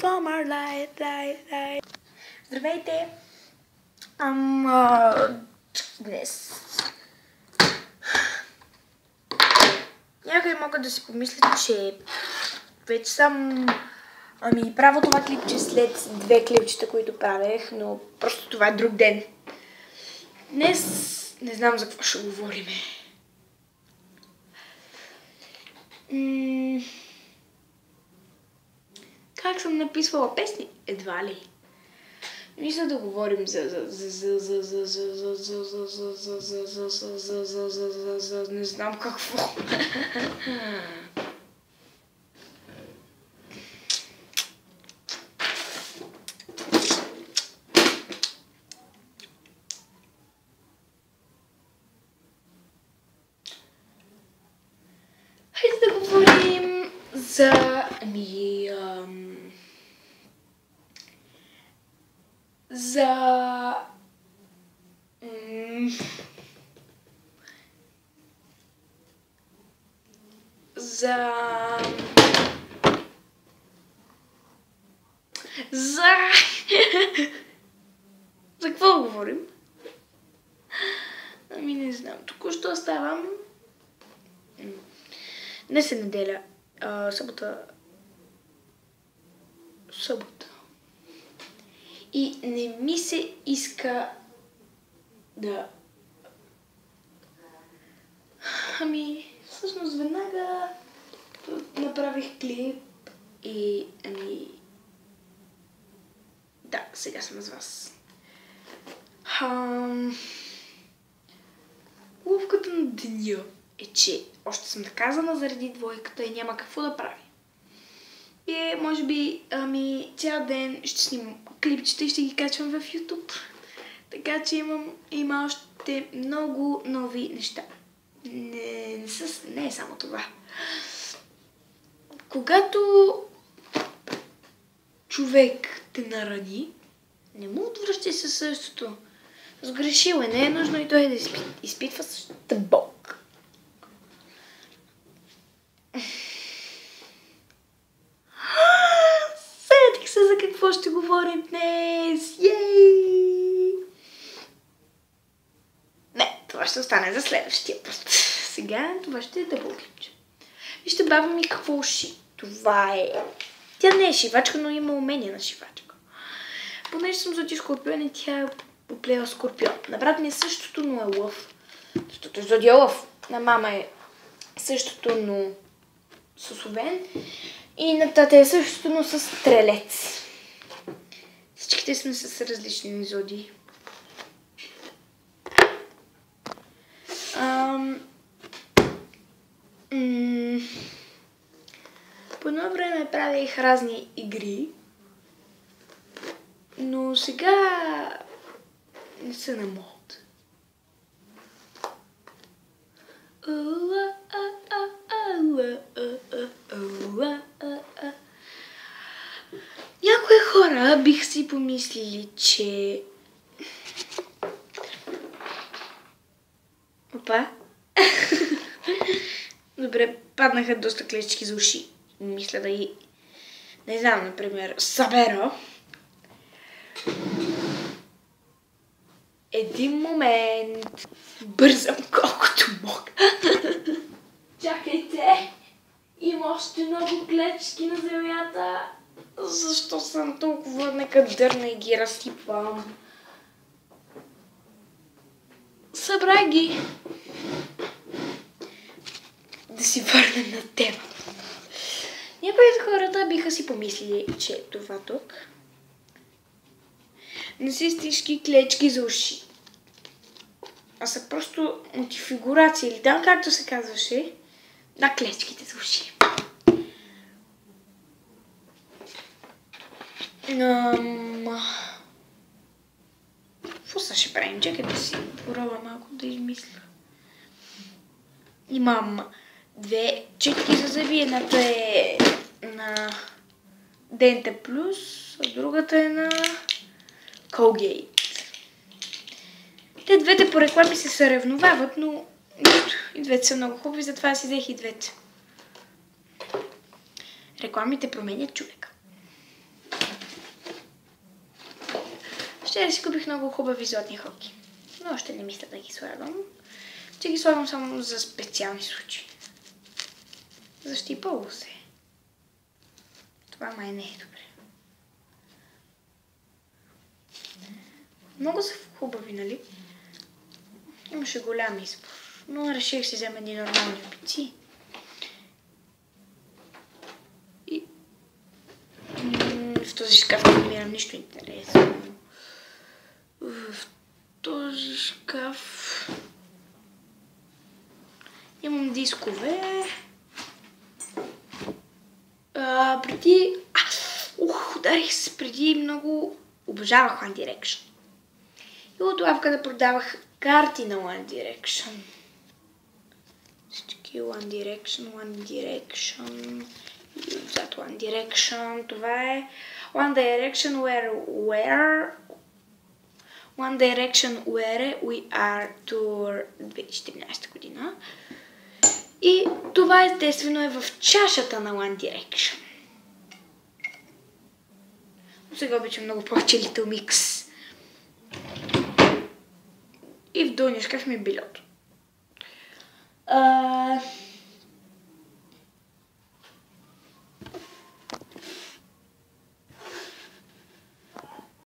farmer light. Здравейте! Днес някои могат да си помислят, че вече съм правя това клипче след две клипчета, които правех, но просто това е друг ден. Днес не знам за какво ще говорим. Как съм написвала песни? Едва ли. Мисля да говорим не знам какво. Хайде да говорим за за какво говорим? Не знам. Току-що ставам. Днес е неделя. Събота. И не ми се иска да... всъщност веднага направих клип и да, сега съм с вас. Ловката на деня е, че още съм наказана заради двойката и няма какво да прави. И може би цял ден ще снимам клипчета и ще ги качвам в YouTube. Така че има още много нови неща. Не е само това. Когато човек те нарани, не му отвръщай със същото. Сгрешил е, не е нужно и той да изпитва същата болка. Сетих се за какво ще говорим днес. Йей! Не, това ще остане за следващия път. Сега това ще е дъбъл клипче. Вижте баба ми какво уши. Това е... Тя не е шивачка, но има умение на шивачка. Понеже съм зоди скорпион и тя е оплела скорпион. На брат ми е същото, но е лъв. Защото е зодия лъв. На мама е същото, но с овен. И на тата е същото, но с стрелец. Всичките сме с различни зодии. По едно време правих разни игри, но сега не са на мод. Някои хора бих си помислили, че... Опа! Добре, паднаха доста клечки за уши. Мисля да ги... Не знам, например, събера. Един момент. Бързам колкото мога. Чакайте! Има още много клечки на земята. Защо съм толкова некадърна и ги разсипвам? Събрах ги. Да си върнем на тема. Някои от хората биха си помислили, че това тук не са истински клечки за уши, а са просто мултифигурации, или там както се казваше, на клечките за уши. Какво са ще правим? Чакай да си пробвам малко да измисля. Имам две четки за зъби. Едната е на Denta Plus, а другата е на Colgate. Те двете по реклами се съревновават, но и двете са много хубави, затова си взех и двете. Рекламите променят човека. Вчера си купих много хубави златни хоки, но още не мисля да ги слагам. Ще ги слагам само за специални случаи. Защипало се. Това май не е добре. Много са хубави, нали? Имаше голям избор, но реших да си взема едни нормални опици. И в този шкаф не намирам нищо интересно. В този шкаф имам дискове. Ударих се преди много. Обожавах One Direction. И от лавката продавах карти на One Direction. Всички One Direction. И отзад One Direction. Това е One Direction Where We Are Tour 2014 година. И това естествено е в чашата на One Direction. Но сега обичам много повече Little Mix. И в долния шкаф ми е бельото.